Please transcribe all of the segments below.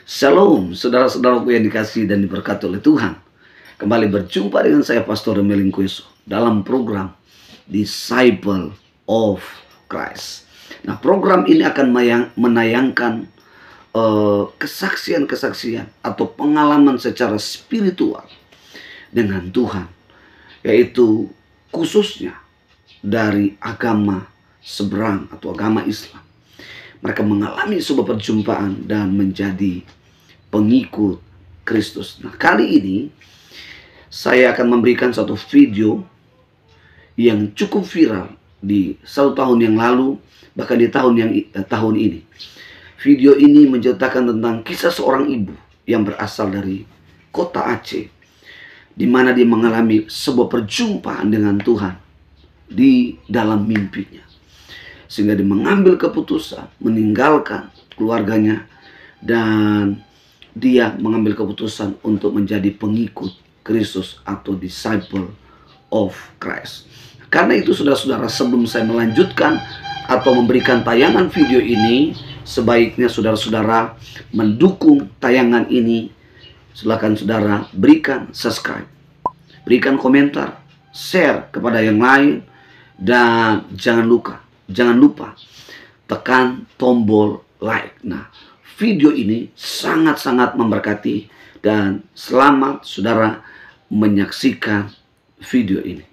Shalom, saudara-saudaraku yang dikasihi dan diberkati oleh Tuhan. Kembali berjumpa dengan saya, Pastor Melingkuiso, dalam program Disciple of Christ. Nah, program ini akan menayangkan kesaksian-kesaksian atau pengalaman secara spiritual dengan Tuhan, yaitu khususnya dari agama seberang atau agama Islam. Mereka mengalami sebuah perjumpaan dan menjadi pengikut Kristus. Nah, kali ini saya akan memberikan satu video yang cukup viral di 1 tahun yang lalu, bahkan di tahun ini. Video ini menceritakan tentang kisah seorang ibu yang berasal dari kota Aceh, di mana dia mengalami sebuah perjumpaan dengan Tuhan di dalam mimpinya, sehingga dia mengambil keputusan meninggalkan keluarganya dan dia mengambil keputusan untuk menjadi pengikut Kristus atau disciple of Christ. Karena itu, saudara-saudara, sebelum saya melanjutkan atau memberikan tayangan video ini, sebaiknya saudara-saudara mendukung tayangan ini. Silakan saudara berikan subscribe, berikan komentar, share kepada yang lain, dan jangan lupa tekan tombol like. Nah, video ini sangat-sangat memberkati dan selamat saudara menyaksikan video ini.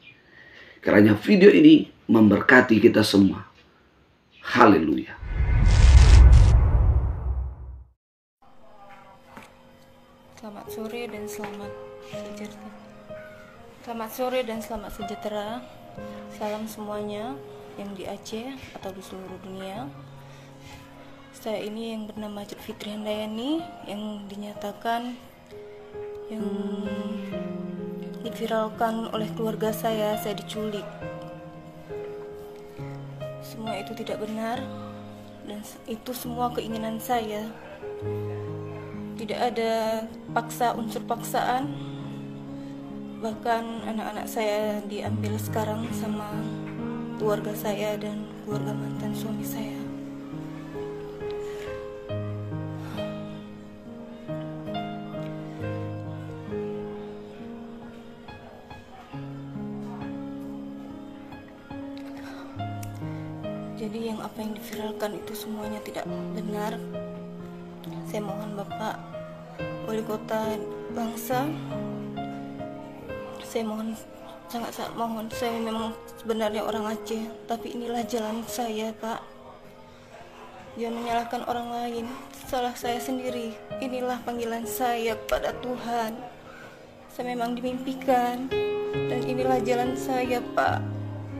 Karena video ini memberkati kita semua. Haleluya. Selamat sore dan selamat sejahtera. Selamat sore dan selamat sejahtera. Salam semuanya yang di Aceh atau di seluruh dunia. Saya ini yang bernama Fitri Handayani, yang dinyatakan, yang diviralkan oleh keluarga saya diculik. Semua itu tidak benar, dan itu semua keinginan saya. Tidak ada unsur paksaan. Bahkan anak-anak saya diambil sekarang sama keluarga saya dan keluarga mantan suami saya. Jadi apa yang diviralkan itu semuanya tidak benar. Saya mohon Bapak Wali Kota Bangsa, saya mohon, sangat mohon, saya memang sebenarnya orang Aceh, tapi inilah jalan saya, Pak. Jangan menyalahkan orang lain, salah saya sendiri. Inilah panggilan saya kepada Tuhan. Saya memang dimimpikan, dan inilah jalan saya, Pak.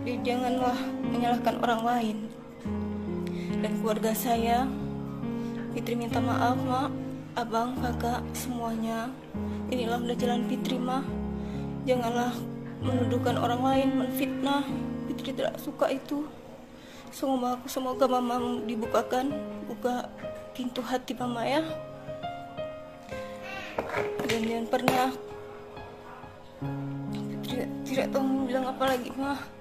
Jadi janganlah menyalahkan orang lain. Dan keluarga saya, Fitri minta maaf, Mak, Abang, Kakak, semuanya. Inilah udah jalan Fitri, Mah. Janganlah menuduhkan orang lain, menfitnah. Fitri tidak suka itu. Semoga Mama buka pintu hati Mama, ya. Dan jangan pernah, Fitri tidak tahu mau bilang apa lagi, Mah.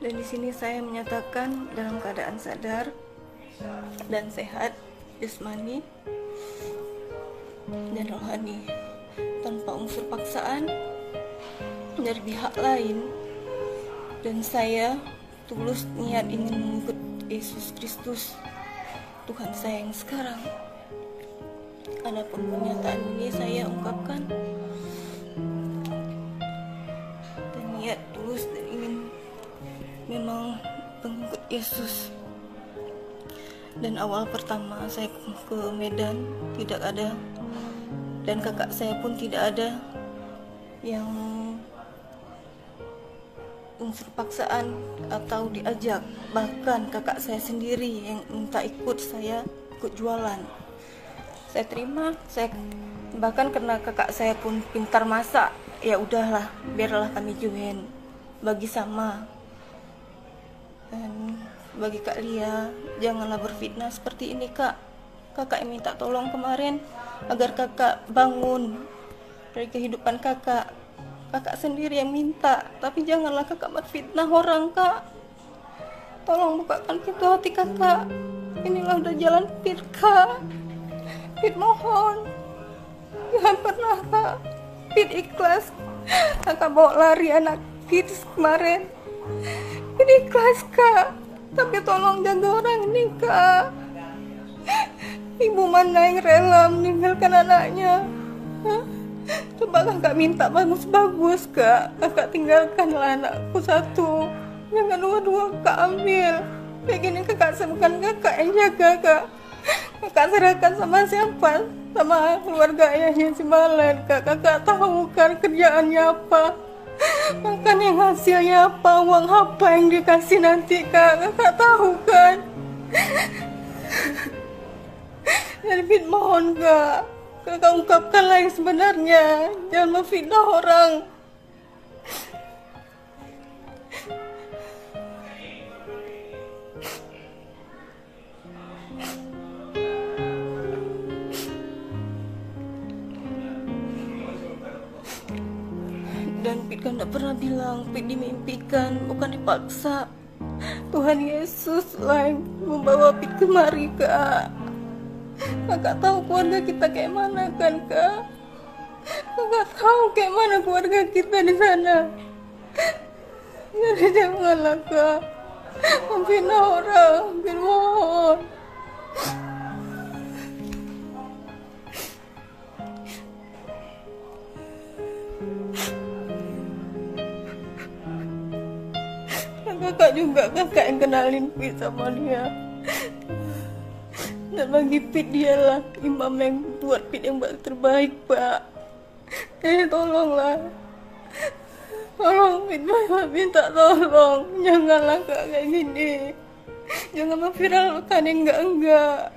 Dan di sini saya menyatakan dalam keadaan sadar dan sehat jasmani dan rohani, tanpa unsur paksaan dari pihak lain. Dan saya tulus niat ingin mengikut Yesus Kristus, Tuhan saya yang sekarang. Adapun pernyataan ini saya ungkapkan dan niat tulus dan ingin memang pengikut Yesus. Dan awal pertama saya ke Medan tidak ada, dan kakak saya pun tidak ada yang unsur paksaan atau diajak. Bahkan kakak saya sendiri yang minta ikut jualan. Saya terima, bahkan karena kakak saya pun pintar masak, ya udahlah, biarlah kami join, bagi sama. Dan bagi Kak Lia, janganlah berfitnah seperti ini Kak. Kakak yang minta tolong kemarin agar kakak bangun dari kehidupan kakak. Kakak sendiri yang minta, tapi janganlah kakak berfitnah orang Kak. Tolong bukakan pintu hati kakak. Inilah udah jalan Pit Kak. Pit mohon, jangan pernah Kak. Pit ikhlas. Kakak bawa lari anak Pit kemarin. Pit ikhlas Kak. Tapi tolong jaga orang ini Kak. Ibu mana yang rela meninggalkan anaknya? Hah? Coba kakak minta bagus-bagus Kak. Kakak tinggalkanlah anakku satu. Jangan dua-dua Kak ambil. Kayak gini kakak bukan kakak yang jaga Kak. Kakak serahkan sama siapa? Sama keluarga ayahnya si Malen Kak. Kakak tahu kan kerjaannya apa, makan yang hasilnya apa, uang apa yang dikasih nanti Kak. Kakak tahu kan. Jadi Fit mohon Kak, kakak ungkapkanlah yang sebenarnya. Jangan memfitnah orang. Dan Fit kan tidak pernah bilang Fit dimimpikan, bukan dipaksa. Tuhan Yesus lah yang membawa Fit kemari Kak. Kakak tahu keluarga kita kayak mana kan Kak. Kakak tahu kayak mana keluarga kita di sana. Jadi janganlah Kak memfitnah orang. Fit mohon. Kakak juga kakak yang kenalin Fit sama dia. Dan bagi Fit dialah imam yang buat Fit yang terbaik Pak. Tolonglah. Tolong Fit, minta tolong. Janganlah Kak kayak gini. Jangan memviralkan yang enggak.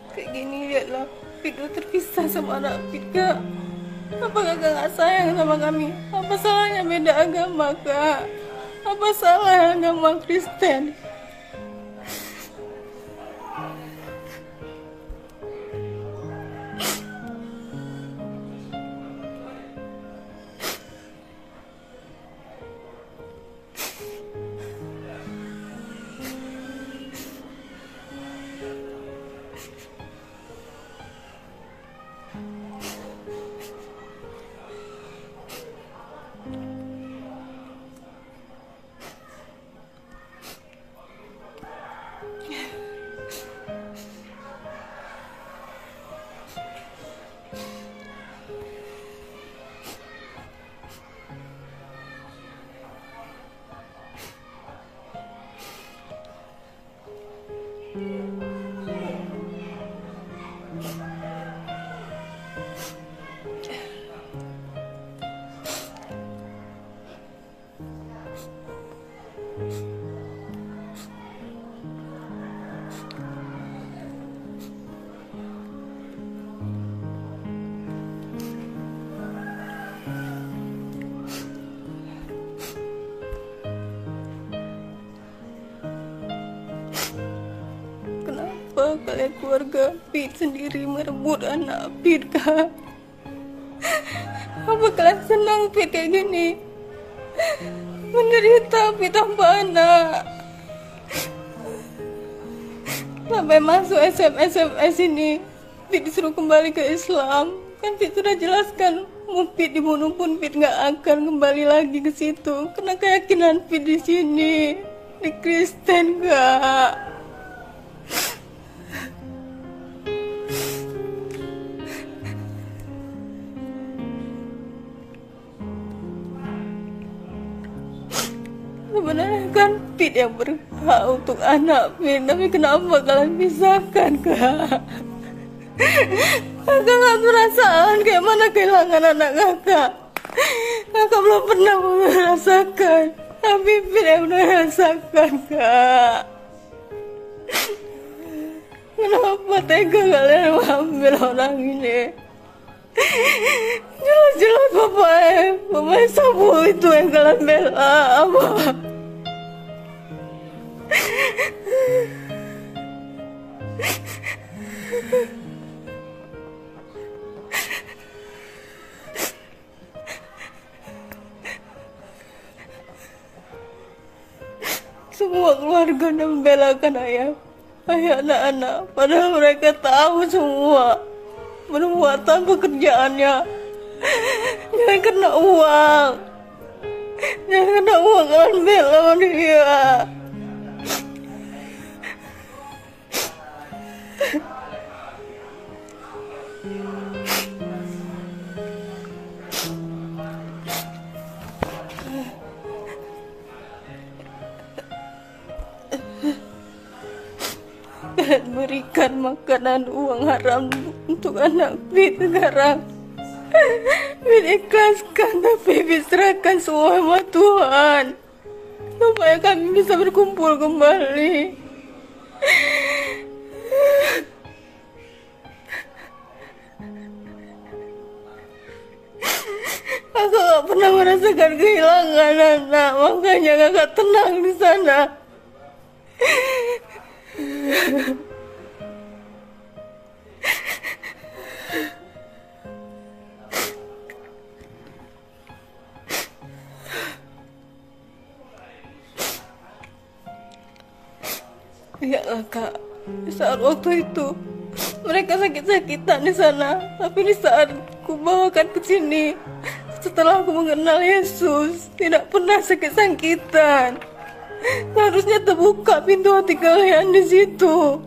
Kayak gini lihatlah, Fit udah terpisah sama anak Fit Kak. Apa kakak gak sayang sama kami? Apa salahnya beda agama Kak? Apa salah agama Kristen? Kenapa kalian keluarga Fit sendiri merebut anak Fit Kak? Apa kalian senang Fit kayak gini? Menderita Fit tanpa anak. Sampai masuk SMS ini Fit disuruh kembali ke Islam. Kan Fit sudah jelaskan mau Fit dibunuh pun Fit nggak akan kembali lagi ke situ karena keyakinan Fit di sini di Kristen Kak. Sebenarnya kan Fit yang berhak untuk anak Fit, tapi kenapa kalian pisahkan Kak? Kakak gak perasaan kayak mana kehilangan anak kakak. Kakak belum pernah merasakan, tapi Fit yang merasakan Kak. tega kalian mengambil orang ini? Jelas-jelas Bapak Sabu itu yang kalian bela, apa? Semua keluarga membelakan ayah anak-anak, padahal mereka tahu semua perbuatan pekerjaannya. Jangan kena uang, kalian bela dia. Kalian berikan makanan uang haram untuk anak Bit sekarang. Bit ikhlaskan, tapi Bit serahkan semua sama Tuhan, supaya kami bisa berkumpul kembali. Kakak gak pernah merasakan kehilangan anak, makanya kakak tenang di sana. Iyalah kak, di saat waktu itu mereka sakit-sakitan di sana, tapi di saat ku bawakan ke sini, setelah aku mengenal Yesus, tidak pernah sakit-sakitan. Seharusnya terbuka pintu hati kalian di situ,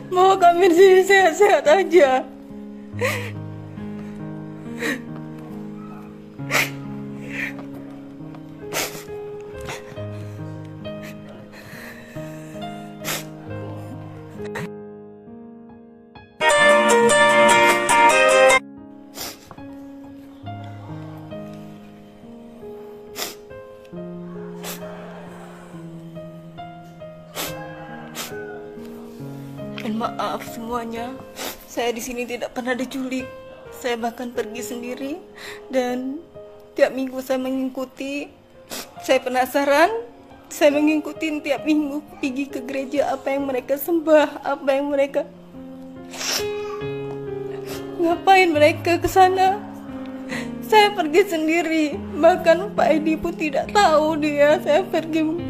bahwa kami di sini sehat-sehat aja. Dan maaf semuanya, saya di sini tidak pernah diculik. Saya bahkan pergi sendiri, dan tiap minggu saya mengikuti. Saya penasaran, saya mengikuti tiap minggu pergi ke gereja, apa yang mereka sembah, apa yang mereka ngapain mereka ke sana. Saya pergi sendiri, bahkan Pak Edi pun tidak tahu dia. Saya pergi.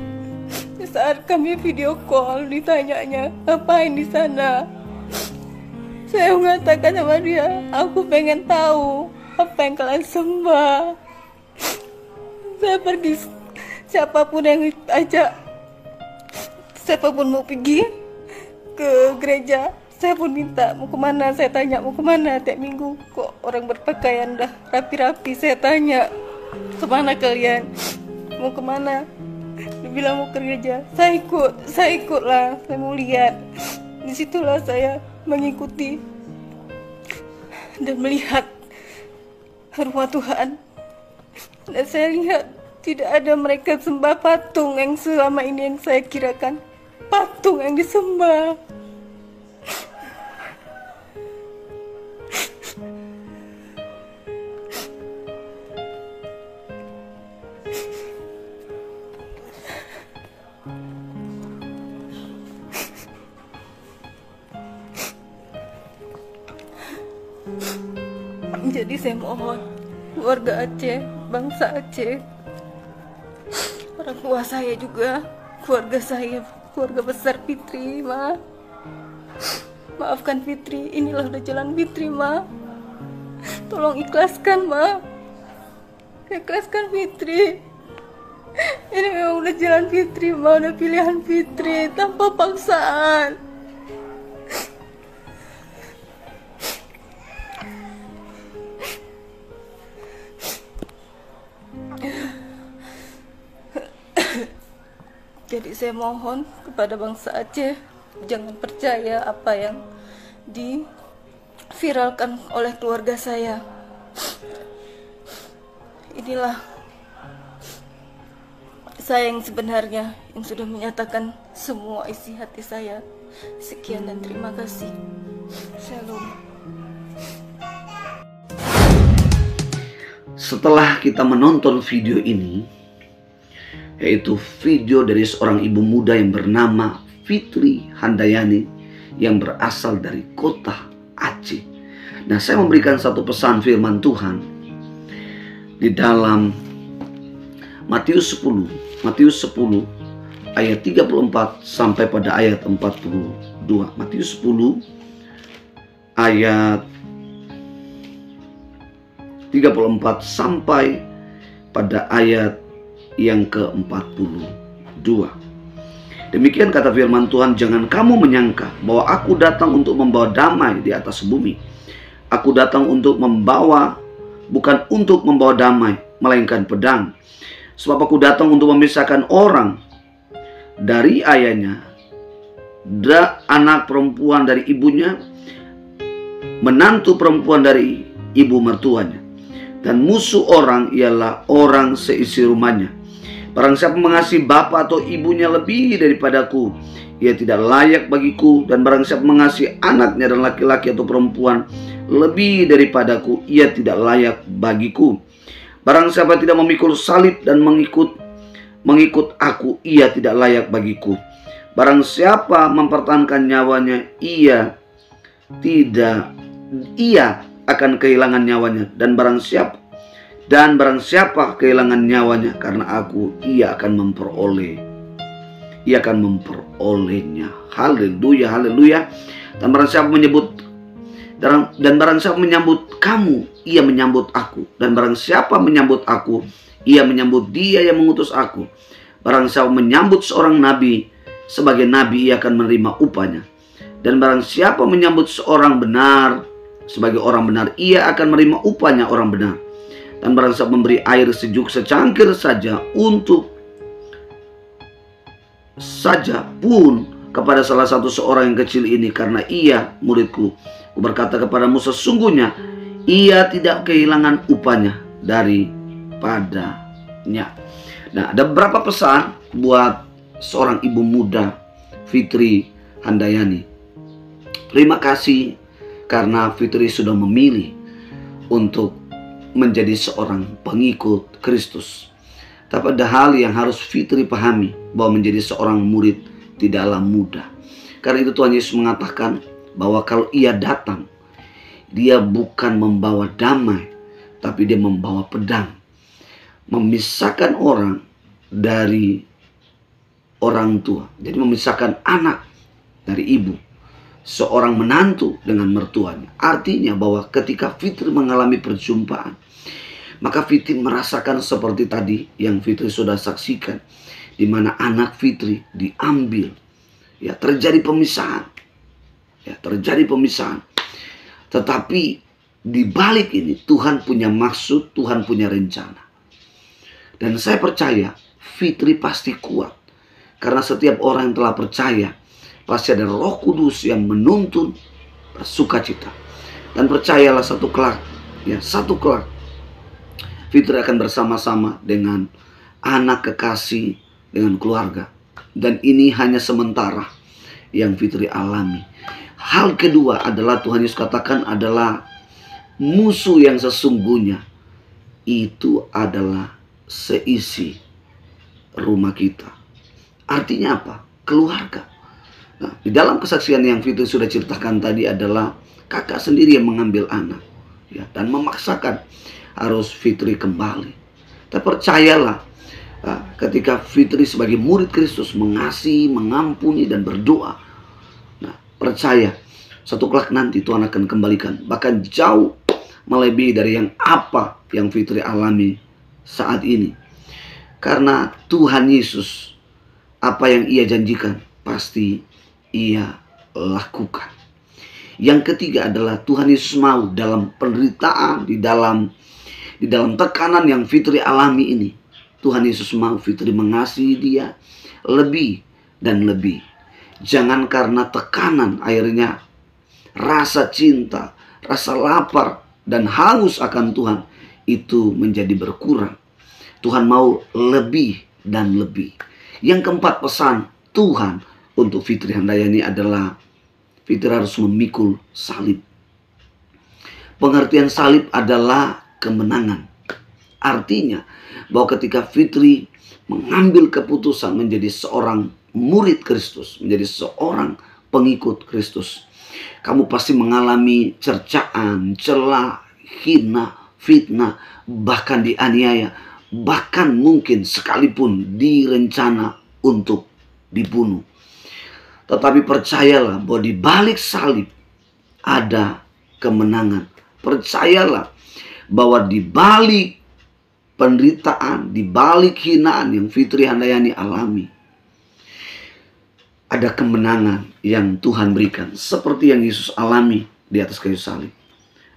Saat kami video call, ditanyanya ngapain di sana, saya mengatakan sama dia, aku pengen tahu apa yang kalian sembah. Saya pergi, siapapun yang ajak, siapapun mau pergi ke gereja, saya pun minta mau kemana. Saya tanya mau kemana tiap minggu, kok orang berpakaian dah rapi-rapi. Saya tanya, kemana kalian, mau kemana? Dia bilang mau ke gereja. Saya ikutlah. Saya mau lihat. Disitulah saya mengikuti dan melihat rumah Tuhan. Dan saya lihat tidak ada mereka sembah patung yang selama ini yang saya kirakan patung yang disembah. Jadi saya mohon keluarga Aceh, bangsa Aceh, orang tua saya juga, keluarga saya, keluarga besar Fitri, maafkan Fitri. Inilah udah jalan Fitri, tolong ikhlaskan, ikhlaskan Fitri. Ini memang udah jalan Fitri, udah pilihan Fitri tanpa paksaan. Jadi saya mohon kepada bangsa Aceh, jangan percaya apa yang diviralkan oleh keluarga saya. saya yang sebenarnya yang sudah menyatakan semua isi hati saya. Sekian dan terima kasih. Shalom. Setelah kita menonton video ini, yaitu video dari seorang ibu muda yang bernama Fitri Handayani yang berasal dari kota Aceh. Nah, saya memberikan satu pesan firman Tuhan di dalam Matius 10 ayat 34 sampai pada ayat 42. Matius 10 ayat 34 sampai pada ayat yang ke-42. Demikian kata firman Tuhan, jangan kamu menyangka bahwa aku datang untuk membawa damai di atas bumi. Aku datang untuk membawa, bukan untuk membawa damai, melainkan pedang. Sebab aku datang untuk memisahkan orang dari ayahnya, anak perempuan dari ibunya, menantu perempuan dari ibu mertuanya. Dan musuh orang ialah orang seisi rumahnya. Barang siapa mengasihi bapa atau ibunya lebih daripadaku, ia tidak layak bagiku. Dan barang siapa mengasihi anaknya dan laki-laki atau perempuan lebih daripadaku, ia tidak layak bagiku. Barang siapa tidak memikul salib dan mengikut aku, ia tidak layak bagiku. Barang siapa mempertahankan nyawanya, ia akan kehilangan nyawanya. Dan barang siapa kehilangan nyawanya karena aku, ia akan memperolehnya. Haleluya, haleluya. Dan barang siapa menyambut kamu, ia menyambut aku. Dan barang siapa menyambut aku, ia menyambut dia yang mengutus aku. Barang siapa menyambut seorang nabi sebagai nabi, ia akan menerima upahnya. Dan barang siapa menyambut seorang benar sebagai orang benar, ia akan menerima upahnya orang benar. Dan barang siapa memberi air sejuk secangkir saja pun kepada salah satu seorang yang kecil ini, karena ia muridku, aku berkata kepadamu, sesungguhnya ia tidak kehilangan upahnya daripadanya. Nah, ada beberapa pesan buat seorang ibu muda Fitri Handayani. Terima kasih karena Fitri sudah memilih untuk menjadi seorang pengikut Kristus. Tapi ada hal yang harus Fitri pahami, bahwa menjadi seorang murid tidaklah mudah. Karena itu Tuhan Yesus mengatakan bahwa kalau ia datang, dia bukan membawa damai, tapi dia membawa pedang. Memisahkan orang dari orang tua. Jadi memisahkan anak dari ibu. Seorang menantu dengan mertuanya. Artinya bahwa ketika Fitri mengalami perjumpaan, maka Fitri merasakan seperti tadi yang Fitri sudah saksikan, di mana anak Fitri diambil. Ya, terjadi pemisahan. Tetapi di balik ini Tuhan punya maksud, Tuhan punya rencana. Dan saya percaya Fitri pasti kuat. Karena setiap orang yang telah percaya, pasti ada Roh Kudus yang menuntun bersukacita. Dan percayalah satu kelak Fitri akan bersama-sama dengan anak kekasih, dengan keluarga. Dan ini hanya sementara yang Fitri alami. Hal kedua adalah Tuhan Yesus katakan adalah musuh yang sesungguhnya itu adalah seisi rumah kita. Artinya apa? Keluarga. Nah, di dalam kesaksian yang Fitri sudah ceritakan tadi adalah kakak sendiri yang mengambil anak, ya, dan memaksakan harus Fitri kembali. Tapi percayalah, ketika Fitri sebagai murid Kristus mengasihi, mengampuni, dan berdoa, nah, percaya satu kelak nanti Tuhan akan kembalikan, bahkan jauh melebihi dari apa yang Fitri alami saat ini. Karena Tuhan Yesus, apa yang ia janjikan pasti ia lakukan. Yang ketiga adalah Tuhan Yesus mau dalam penderitaan, di dalam tekanan yang Fitri alami ini, Tuhan Yesus mau Fitri mengasihi dia lebih dan lebih. Jangan karena tekanan akhirnya rasa cinta, rasa lapar dan haus akan Tuhan itu menjadi berkurang. Tuhan mau lebih dan lebih. Yang keempat, pesan Tuhan untuk Fitri Handayani adalah Fitri harus memikul salib. Pengertian salib adalah kemenangan. Artinya bahwa ketika Fitri mengambil keputusan menjadi seorang murid Kristus, menjadi seorang pengikut Kristus, kamu pasti mengalami cercaan, celah, hina, fitnah, bahkan dianiaya, bahkan mungkin sekalipun direncana untuk dibunuh. Tetapi percayalah bahwa di balik salib ada kemenangan. Percayalah bahwa di balik penderitaan, di balik hinaan yang Fitri Handayani alami, ada kemenangan yang Tuhan berikan. Seperti yang Yesus alami di atas kayu salib.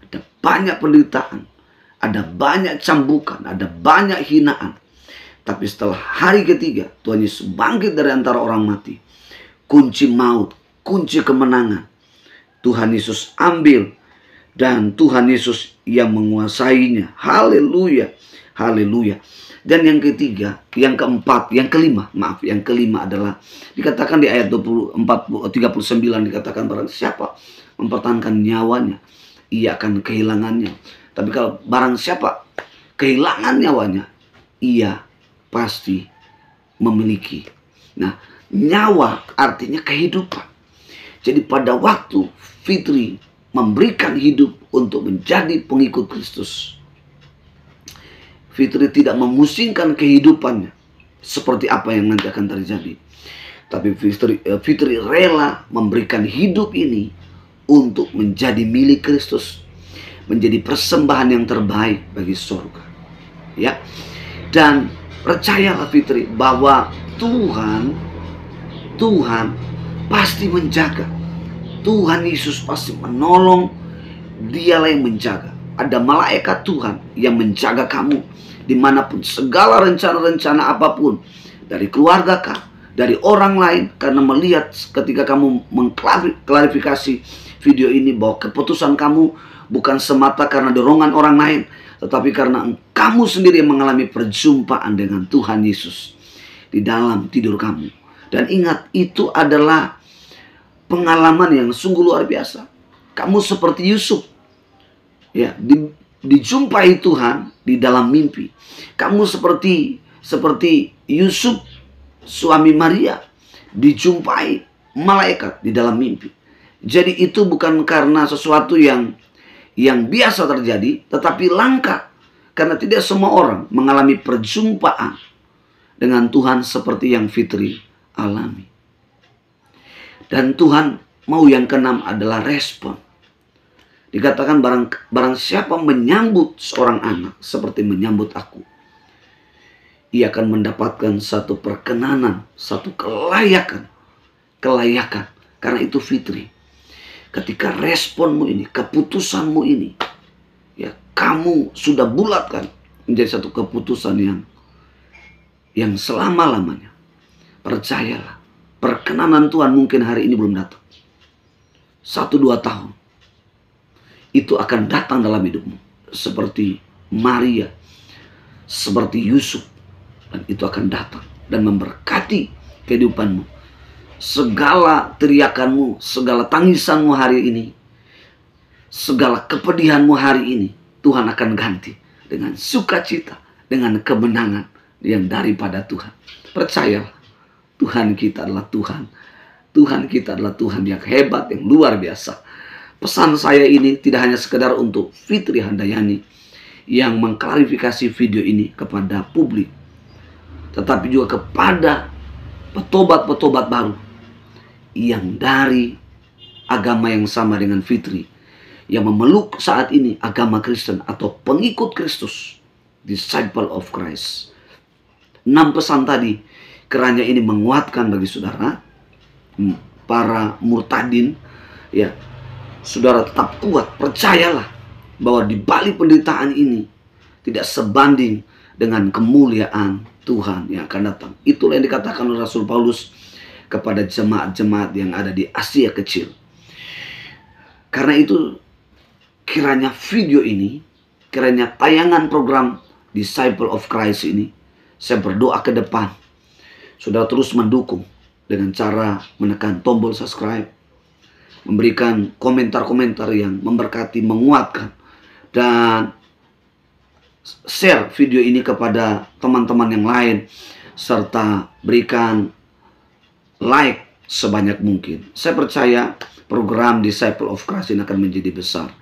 Ada banyak penderitaan, ada banyak cambukan, ada banyak hinaan. Tapi setelah hari ketiga Tuhan Yesus bangkit dari antara orang mati. Kunci maut, kunci kemenangan Tuhan Yesus ambil, dan Tuhan Yesus yang menguasainya. Haleluya, haleluya. Dan yang ketiga, yang kelima adalah dikatakan di ayat 39 dikatakan barang siapa mempertahankan nyawanya, ia akan kehilangannya. Tapi kalau barang siapa kehilangan nyawanya, ia pasti memiliki. Nah, nyawa artinya kehidupan. Jadi pada waktu Fitri memberikan hidup untuk menjadi pengikut Kristus, Fitri tidak memusingkan kehidupannya seperti apa yang nanti akan terjadi. Tapi Fitri rela memberikan hidup ini untuk menjadi milik Kristus, menjadi persembahan yang terbaik bagi surga. Ya. Dan percayalah Fitri bahwa Tuhan pasti menjaga. Tuhan Yesus pasti menolong. Dialah yang menjaga. Ada malaikat Tuhan yang menjaga kamu dimanapun, segala rencana-rencana apapun, dari keluarga kah, dari orang lain. Karena melihat ketika kamu mengklarifikasi video ini bahwa keputusan kamu bukan semata karena dorongan orang lain, tetapi karena kamu sendiri yang mengalami perjumpaan dengan Tuhan Yesus di dalam tidur kamu. Dan ingat, itu adalah pengalaman yang sungguh luar biasa. Kamu seperti Yusuf, ya, dijumpai Tuhan di dalam mimpi. Kamu seperti Yusuf, suami Maria, dijumpai malaikat di dalam mimpi. Jadi itu bukan karena sesuatu yang biasa terjadi, tetapi langka. Karena tidak semua orang mengalami perjumpaan dengan Tuhan seperti yang Fitri alami. Dan Tuhan mau yang keenam adalah respon. Dikatakan barang siapa menyambut seorang anak seperti menyambut aku, ia akan mendapatkan satu perkenanan, satu kelayakan. Karena itu Fitri, ketika responmu ini, keputusanmu ini, ya, kamu sudah bulatkan menjadi satu keputusan yang selama-lamanya. Percayalah, perkenanan Tuhan mungkin hari ini belum datang. 1-2 tahun itu akan datang dalam hidupmu. Seperti Maria, seperti Yusuf. Dan itu akan datang dan memberkati kehidupanmu. Segala teriakanmu, segala tangisanmu hari ini, segala kepedihanmu hari ini, Tuhan akan ganti dengan sukacita, dengan kemenangan yang daripada Tuhan. Percayalah, Tuhan kita adalah Tuhan. Tuhan kita adalah Tuhan yang hebat, yang luar biasa. Pesan saya ini tidak hanya sekedar untuk Fitri Handayani yang mengklarifikasi video ini kepada publik, tetapi juga kepada petobat-petobat baru yang dari agama yang sama dengan Fitri, yang memeluk saat ini agama Kristen atau pengikut Kristus, disciple of Christ. 6 pesan tadi kiranya ini menguatkan bagi saudara, para murtadin, ya. Saudara tetap kuat, percayalah bahwa di balik penderitaan ini tidak sebanding dengan kemuliaan Tuhan yang akan datang. Itulah yang dikatakan oleh Rasul Paulus kepada jemaat-jemaat yang ada di Asia Kecil. Karena itu kiranya video ini, kiranya tayangan program Disciple of Christ ini, saya berdoa ke depan Saudara terus mendukung dengan cara menekan tombol subscribe, memberikan komentar-komentar yang memberkati, menguatkan, dan share video ini kepada teman-teman yang lain, serta berikan like sebanyak mungkin. Saya percaya program Disciple of Christ ini akan menjadi besar.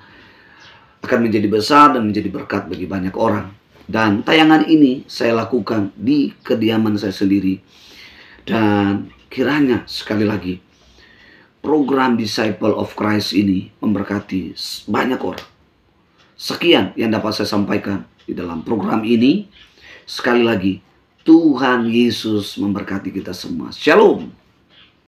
Akan menjadi besar dan menjadi berkat bagi banyak orang. Dan tayangan ini saya lakukan di kediaman saya sendiri. Dan kiranya sekali lagi program Disciple of Christ ini memberkati banyak orang. Sekian yang dapat saya sampaikan di dalam program ini. Sekali lagi, Tuhan Yesus memberkati kita semua. Shalom.